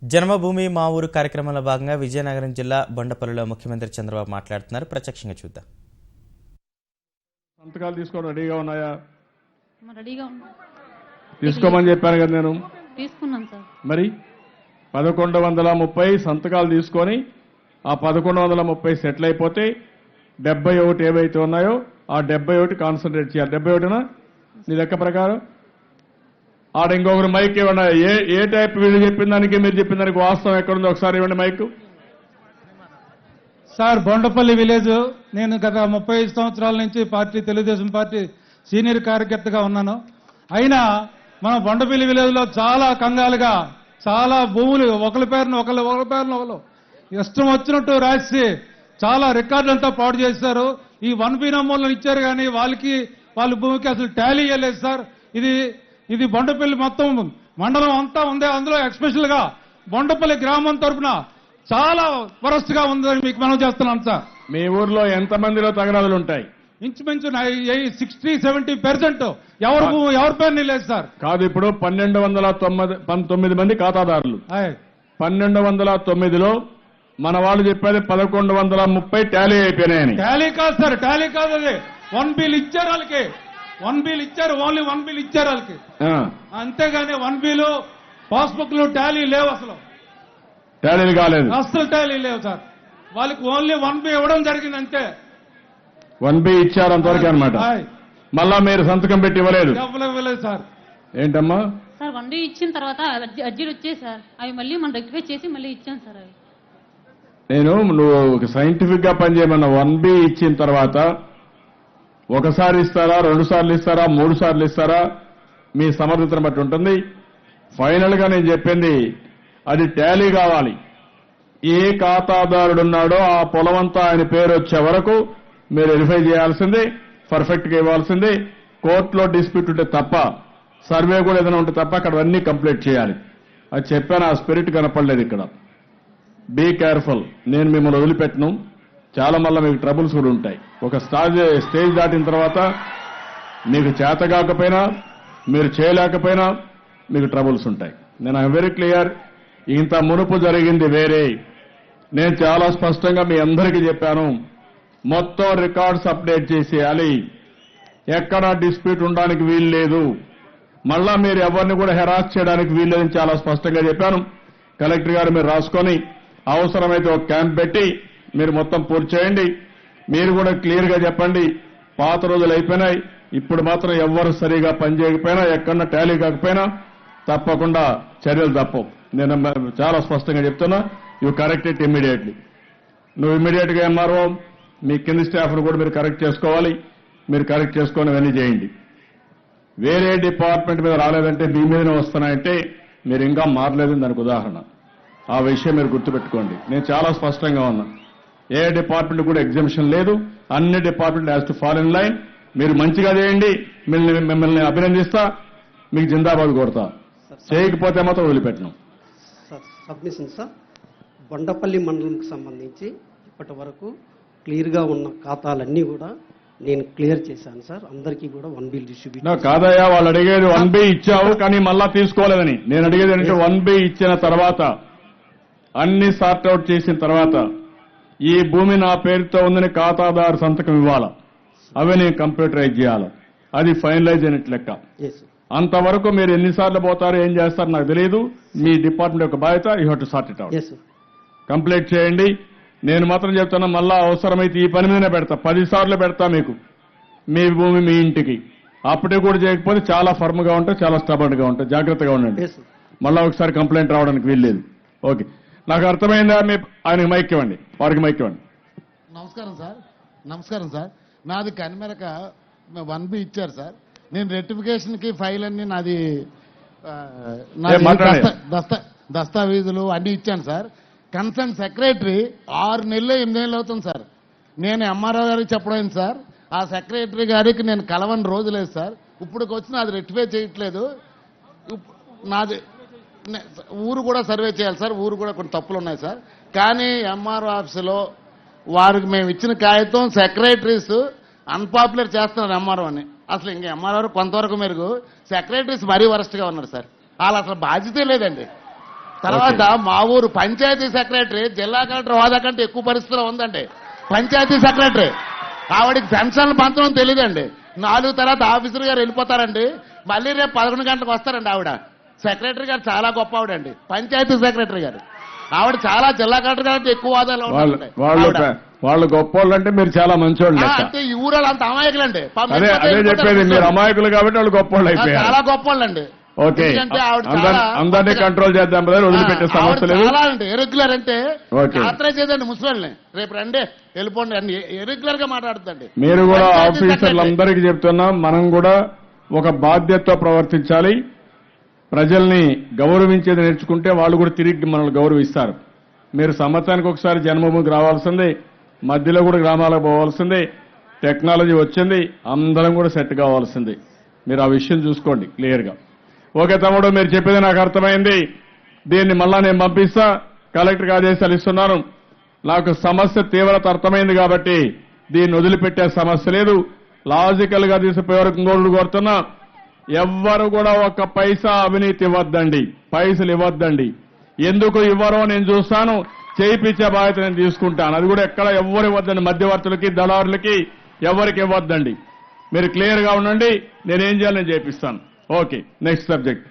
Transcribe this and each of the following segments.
జన్మభూమి మా ఊరు కార్యక్రమంలో భాగంగా విజయనగరం జిల్లా బొండపల్లిలో ముఖ్యమంత్రి చంద్రబాబు మాట్లాడుతున్నారు. ప్రత్యక్షంగా చూద్దాం. సంతకాలు తీసుకోవడం రెడీగా ఉన్నాయా? రెడీగా ఉన్నా. తీసుకోమని చెప్పాను కదా నేను. తీసుకున్నాను సార్. మరి 1130 సంతకాలు తీసుకొని ఆ 1130 సెటిల్ అయిపోతే 71 ఏవైతే ఉన్నాయో ఆ 71 కాన్సన్ట్రేట్ చేయాలి. 71నా నీ లెక్క ప్రకారం? ఆడ ఇంకొకరు మైక్ ఇవ్వండి. ఏ టైప్ వీళ్ళు చెప్పిన దానికి మీరు చెప్పిన దానికి వాస్తవం ఎక్కడుందో ఒకసారి ఇవ్వండి మైక్. సార్, బొండపల్లి విలేజ్ నేను గత 35 సంవత్సరాల నుంచి తెలుగుదేశం పార్టీ సీనియర్ కార్యకర్తగా ఉన్నాను. అయినా మన బొండపల్లి విలేజ్ లో చాలా కంగాలుగా చాలా భూములు ఒకరి పేరున ఒకరు ఇష్టం వచ్చినట్టు రాసి చాలా రికార్డులంతా పాడు చేశారు. ఈ 1B నమూనాలు ఇచ్చారు కానీ వాళ్ళ భూమికి అసలు టాలీ చేయలేదు సార్. ఇది బొండపల్లి మొత్తం మండలం అంతా ఉంది. అందులో ఎస్పెషల్ గా బొండపల్లి గ్రామం తరఫున చాలా వరస్ట్ గా ఉందని మీకు మనం చేస్తున్నాం సార్. మీ ఊర్లో ఎంతమందిలో తగరాదులు ఉంటాయి? ఇంచుమించు 60-70% ఎవరి పేరు లేదు సార్. కాదు, ఇప్పుడు 1219 మంది ఖాతాదారులు. 1209లో మన వాళ్ళు చెప్పేది 1130 టాలీ అయిపోయినాయని. టాలీ కాదు సార్, టాలీ కాదు. అది 1B ఇచ్చారు వాళ్ళకి. 1B ఇచ్చారు, ఓన్లీ 1B ఇచ్చారు వాళ్ళకి. అంతేగాని 1Bలో పాస్బుక్ లో టాలీ లేవు, అసలు టాలీలు కాలేదు, అసలు టాలీ లేవు సార్. వాళ్ళకి ఓన్లీ 1B ఇవ్వడం జరిగింది అంతే. 1B ఇచ్చారు అంతవరకు అనమాట. మళ్ళా మీరు సంతకం పెట్టి ఇవ్వలేదు సార్. ఏంటమ్మా సార్ 1B ఇచ్చిన తర్వాత అర్జీలు వచ్చాయి సార్. అవి మళ్ళీ మనం రెక్టిఫై చేసి మళ్ళీ ఇచ్చాం సార్. అవి నువ్వు సైంటిఫిక్ గా పనిచేయమన్నా. 1B ఇచ్చిన తర్వాత ఒకసారి ఇస్తారా, 2 సార్లు ఇస్తారా, 3 సార్లు ఇస్తారా, మీ సమర్థతను బట్టి ఉంటుంది. ఫైనల్ గా నేను చెప్పింది అది టాలీ కావాలి. ఏ ఖాతాదారుడున్నాడో ఆ పొలమంతా ఆయన పేరు వచ్చే వరకు మీరు వెరిఫై చేయాల్సింది, పర్ఫెక్ట్ గా ఇవ్వాల్సింది. కోర్టులో డిస్ప్యూట్ ఉంటే తప్ప, సర్వే కూడా ఏదైనా ఉంటే తప్ప అక్కడ అన్ని కంప్లీట్ చేయాలి. అది చెప్పాను, ఆ స్పిరిట్ కనపడలేదు ఇక్కడ. Be careful. నేను మిమ్మల్ని వదిలిపెట్టను. చాలా మళ్ళీ మీకు ట్రబుల్స్ కూడా ఉంటాయి. ఒక స్టేజ్ దాటిన తర్వాత మీకు చేత కాకపోయినా, మీరు చేయలేకపోయినా మీకు ట్రబుల్స్ ఉంటాయి. నేను ఐఎమ్ వెరీ క్లియర్. ఇంత మునుపు జరిగింది వేరే. నేను చాలా స్పష్టంగా మీ అందరికీ చెప్పాను, మొత్తం రికార్డ్స్ అప్డేట్ చేసేయాలి. ఎక్కడా డిస్ప్యూట్ ఉండడానికి వీలు లేదు. మళ్ళా మీరు ఎవరిని కూడా హెరాస్ చేయడానికి వీలు లేదని చాలా స్పష్టంగా చెప్పాను. కలెక్టర్ గారు మీరు రాసుకొని అవసరమైతే ఒక క్యాంప్ పెట్టి మీరు మొత్తం పూర్తి చేయండి. మీరు కూడా క్లియర్ గా చెప్పండి, పాత రోజులు అయిపోయినాయి, ఇప్పుడు మాత్రం ఎవ్వరు సరిగా పనిచేయకపోయినా, ఎక్కడన్నా టాలీ కాకపోయినా తప్పకుండా చర్యలు తప్పవు. నేను చాలా స్పష్టంగా చెప్తున్నా. You correct it immediately. నువ్వు ఇమ్మీడియట్ గా ఎంఆర్ఓ మీ కింది స్టాఫ్ను కూడా మీరు కరెక్ట్ చేసుకోవాలి. మీరు కరెక్ట్ చేసుకొని అవన్నీ చేయండి. వేరే డిపార్ట్మెంట్ మీద రాలేదంటే మీ మీదనే వస్తున్నాయంటే మీరు ఇంకా మారలేదని దానికి ఉదాహరణ. ఆ విషయం మీరు గుర్తుపెట్టుకోండి. నేను చాలా స్పష్టంగా ఉన్నా. ఏ డిపార్ట్మెంట్ కూడా ఎగ్జామ్షన్ లేదు. అన్ని department has to follow in line. మీరు మంచిగా చేయండి, మిమ్మల్ని అభినందిస్తా, మీకు జిందాబాద్ కొడతా. చేయకపోతే మాత్రం వదిలిపెట్టను. సబ్మిషన్ సార్, బొండపల్లి మండలంకి సంబంధించి ఇప్పటి వరకు క్లియర్గా ఉన్న ఖాతాలన్నీ కూడా నేను క్లియర్ చేశాను సార్. అందరికీ కూడా 1B డిస్ట్రిబ్యూట్. కాదయ్యా, వాళ్ళు అడిగేది 1B ఇచ్చావు కానీ మళ్ళా తీసుకోలేదని. నేను అడిగేది ఏంటంటే 1B ఇచ్చిన తర్వాత అన్ని సార్ట్అవుట్ చేసిన తర్వాత ఈ భూమి నా పేరుతో ఉందని ఖాతాదారు సంతకం ఇవ్వాలా, అవి నేను కంప్యూటరైజ్ చేయాలి. అది ఫైనలైజ్ అయినట్టు లెక్క. అంతవరకు మీరు ఎన్నిసార్లు పోతారో ఏం చేస్తారో నాకు తెలియదు. మీ డిపార్ట్మెంట్ యొక్క బాధ్యత. You have to sort it out. Complete చేయండి. నేను మాత్రం చెప్తున్నా, మళ్ళా అవసరమైతే ఈ పని మీదనే పెడతా, 10 సార్లు పెడతా మీకు. మీ భూమి మీ ఇంటికి. అప్పటికి కూడా చేయకపోతే చాలా ఫర్మ్ గా ఉంటాయి, చాలా స్టబర్డ్ గా ఉంటాయి. జాగ్రత్తగా ఉండండి. మళ్ళా ఒకసారి కంప్లైంట్ రావడానికి వీల్లేదు. ఓకే, నాకు అర్థమైందా? ఆయనకి మైక్ ఇవ్వండి, వారికి మైక్ ఇవ్వండి. నమస్కారం సార్. నాది కనిమెరక 1B ఇచ్చారు సార్. నేను రెక్టిఫికేషన్ కి ఫైల్ అన్ని నాది దస్తావేజులు అన్ని ఇచ్చాను సార్. కన్సర్న్ సెక్రటరీ 6 నెలలు 8 నెలలు అవుతుంది సార్. నేను ఎంఆర్ఓ గారికి చెప్పడం సార్. ఆ సెక్రటరీ గారికి నేను కలవని రోజు లేదు సార్. ఇప్పటికి వచ్చి నాది రెక్టిఫై చేయట్లేదు. నాది ఊరు కూడా సర్వే చేయాలి సార్. ఊరు కూడా కొన్ని తప్పులు ఉన్నాయి సార్. కానీ ఎంఆర్ఓ ఆఫీసులో వారికి మేము ఇచ్చిన కాగితం సెక్రటరీస్ అన్పాపులర్ చేస్తున్నారు ఎంఆర్ఓ అని. అసలు ఇంకా ఎంఆర్ఓ కొంతవరకు మెరుగు, సెక్రటరీస్ మరీ వరస్ట్గా ఉన్నారు సార్. వాళ్ళు అసలు బాధ్యతే లేదండి. తర్వాత మా ఊరు పంచాయతీ సెక్రటరీ జిల్లా కలెక్టర్ హోదా కంటే ఎక్కువ పరిస్థితిలో ఉందండి. పంచాయతీ సెక్రటరీ ఆవిడకి పెన్షన్లు పంచడం తెలియదండి. 4 తర్వాత ఆఫీసర్ గారు వెళ్ళిపోతారండి. మళ్ళీ రేపు 11 గంటలకు వస్తారండి. ఆవిడ సెక్రటరీ గారు చాలా గొప్ప ఆవిడండి. పంచాయతీ సెక్రటరీ గారు ఆవిడ చాలా జిల్లా కలెక్టర్ గారు ఎక్కువ హోదాలో ఉన్నారండి. వాళ్ళు గొప్ప వాళ్ళు అంటే మీరు చాలా మంచోళ్ళు అంటే ఈ ఊరాళ్ళు అంత అమాయకులండి. అదే చెప్పేది, మీరు అమాయకులు కాబట్టి వాళ్ళు గొప్ప వాళ్ళు అయిపోయారు. చాలా గొప్ప వాళ్ళండి. ఓకే, అందరినీ కంట్రోల్ చేద్దాం బ్రదర్, వదిలిపెట్టే సమస్య లేదు. చాలా అండి ఎరెగ్యులర్ అంటే యాత్ర చేదండి ముసలిని. రేపు రండి వెళ్ళిపోండి అని ఎరెగ్యులర్ గా మాట్లాడుతుంది. మీరు కూడా ఆఫీసర్లందరికీ చెప్తున్నాం, మనం కూడా ఒక బాధ్యతతో ప్రవర్తించాలి. ప్రజల్ని గౌరవించేది నేర్చుకుంటే వాళ్ళు కూడా తిరిగి మనల్ని గౌరవిస్తారు. మీరు సంవత్సరానికి ఒకసారి జన్మభూమికి రావాల్సిందే, మధ్యలో కూడా గ్రామాలకు పోవాల్సిందే. టెక్నాలజీ వచ్చింది, అందరం కూడా సెట్ కావాల్సిందే. మీరు ఆ విషయం చూసుకోండి క్లియర్గా. ఓకే తమ్ముడు, మీరు చెప్పేది నాకు అర్థమైంది. దీన్ని మళ్ళా నేను పంపిస్తా, కలెక్టర్కి ఆదేశాలు ఇస్తున్నాను. నాకు సమస్య తీవ్రత అర్థమైంది కాబట్టి దీన్ని వదిలిపెట్టే సమస్య లేదు. లాజికల్ గా తీసుకుపోయే వరకు ఇంకోటి కోరుతున్నా, ఎవ్వరు కూడా ఒక్క పైసా అవినీతి ఇవ్వద్దండి, పైసలు ఇవ్వద్దండి. ఎందుకు ఇవ్వరో నేను చూస్తాను, చేయించే బాధ్యత నేను తీసుకుంటాను. అది కూడా ఎక్కడ ఎవ్వరు ఇవ్వద్దండి, మధ్యవర్తులకి దళారులకి ఎవరికి ఇవ్వద్దండి. మీరు క్లియర్ గా ఉండండి, నేనేం చేయాలి నేను చేపిస్తాను. Okay, next subject.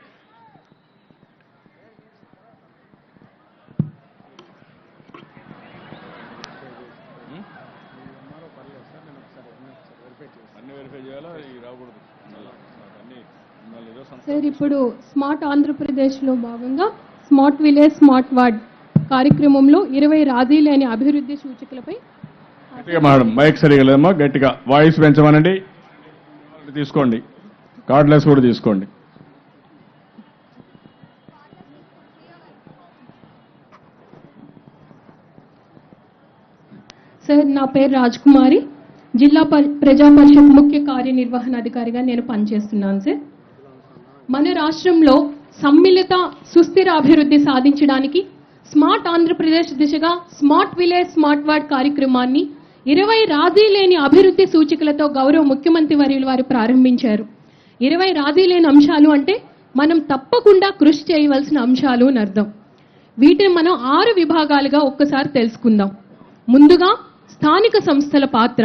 సార్, ఇప్పుడు స్మార్ట్ ఆంధ్రప్రదేశ్లో భాగంగా స్మార్ట్ విలేజ్ స్మార్ట్ వార్డ్ కార్యక్రమంలో 20 రాజీ లేని అభివృద్ధి సూచికలపై మేడం మైక్ సరిగా లేదమ్మా, గట్టిగా వాయిస్ పెంచమనండి. తీసుకోండి, కార్డ్లెస్ కూడా తీసుకోండి. సార్, నా పేరు రాజ్కుమారి, జిల్లా ప్రజా పరిషత్ ముఖ్య కార్యనిర్వహణాధికారిగా నేను పనిచేస్తున్నాను. సార్, మన రాష్ట్రంలో సమ్మిళిత సుస్థిర అభివృద్ధి సాధించడానికి స్మార్ట్ ఆంధ్రప్రదేశ్ దిశగా స్మార్ట్ విలేజ్ స్మార్ట్ వార్డ్ కార్యక్రమాన్ని 20 రాజీ లేని అభివృద్ధి సూచికలతో గౌరవ ముఖ్యమంత్రి వర్యులు వారు ప్రారంభించారు. 20 రాజీ లేని అంశాలు అంటే మనం తప్పకుండా కృషి చేయవలసిన అంశాలు అని అర్థం. వీటిని మనం 6 విభాగాలుగా ఒక్కసారి తెలుసుకుందాం. ముందుగా స్థానిక సంస్థల పాత్ర.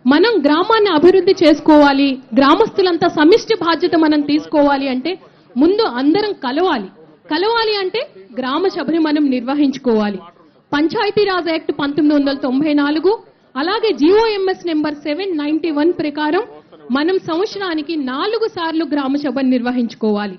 మనం గ్రామాన్ని అభివృద్ధి చేసుకోవాలి, గ్రామస్తులంతా సమిష్టి బాధ్యత మనం తీసుకోవాలి అంటే ముందు అందరం కలవాలి అంటే గ్రామ సభని మనం నిర్వహించుకోవాలి. పంచాయతీరాజ్ యాక్ట్ 1994 అలాగే జీఓఎంఎస్ నెంబర్ 791 ప్రకారం మనం సంవత్సరానికి 4 సార్లు గ్రామ సభను నిర్వహించుకోవాలి.